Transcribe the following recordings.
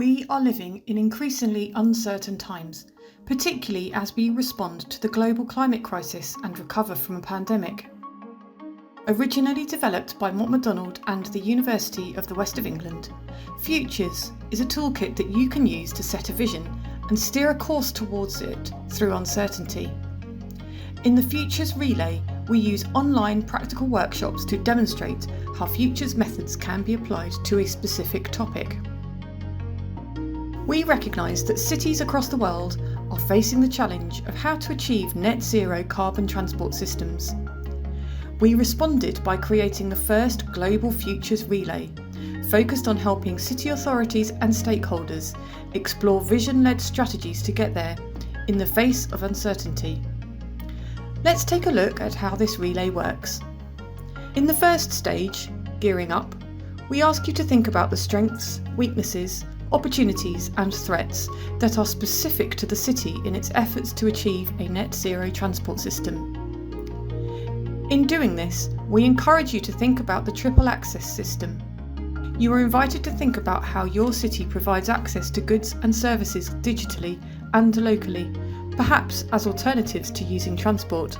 We are living in increasingly uncertain times, particularly as we respond to the global climate crisis and recover from a pandemic. Originally developed by Mott MacDonald and the University of the West of England, Futures is a toolkit that you can use to set a vision and steer a course towards it through uncertainty. In the Futures Relay, we use online practical workshops to demonstrate how Futures methods can be applied to a specific topic. We recognise that cities across the world are facing the challenge of how to achieve net zero carbon transport systems. We responded by creating the first global Futures Relay, focused on helping city authorities and stakeholders explore vision-led strategies to get there in the face of uncertainty. Let's take a look at how this relay works. In the first stage, Gearing Up, we ask you to think about the strengths, weaknesses, opportunities and threats that are specific to the city in its efforts to achieve a net zero transport system. In doing this, we encourage you to think about the triple access system. You are invited to think about how your city provides access to goods and services digitally and locally, perhaps as alternatives to using transport.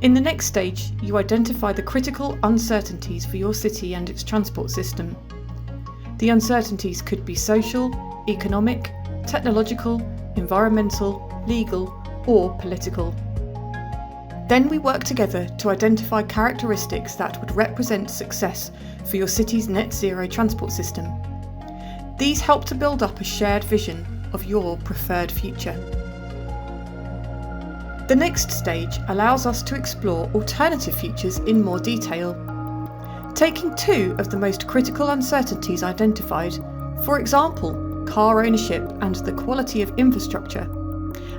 In the next stage, you identify the critical uncertainties for your city and its transport system. The uncertainties could be social, economic, technological, environmental, legal, or political. Then we work together to identify characteristics that would represent success for your city's net zero transport system. These help to build up a shared vision of your preferred future. The next stage allows us to explore alternative futures in more detail. Taking two of the most critical uncertainties identified, for example, car ownership and the quality of infrastructure,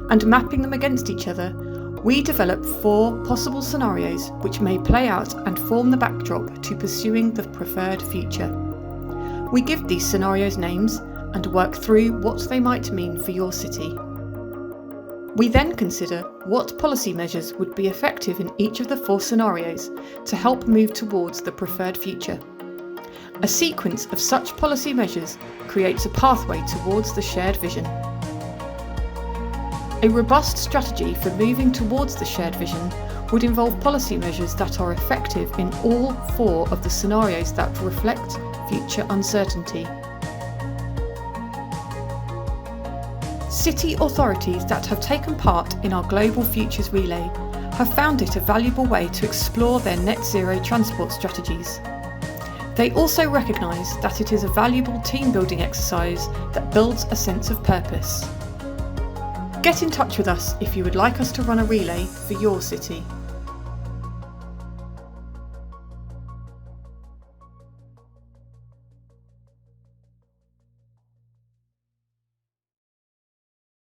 and mapping them against each other, we develop 4 possible scenarios which may play out and form the backdrop to pursuing the preferred future. We give these scenarios names and work through what they might mean for your city. We then consider what policy measures would be effective in each of the 4 scenarios to help move towards the preferred future. A sequence of such policy measures creates a pathway towards the shared vision. A robust strategy for moving towards the shared vision would involve policy measures that are effective in all 4 of the scenarios that reflect future uncertainty. City authorities that have taken part in our Global Futures Relay have found it a valuable way to explore their net zero transport strategies. They also recognise that it is a valuable team building exercise that builds a sense of purpose. Get in touch with us if you would like us to run a relay for your city.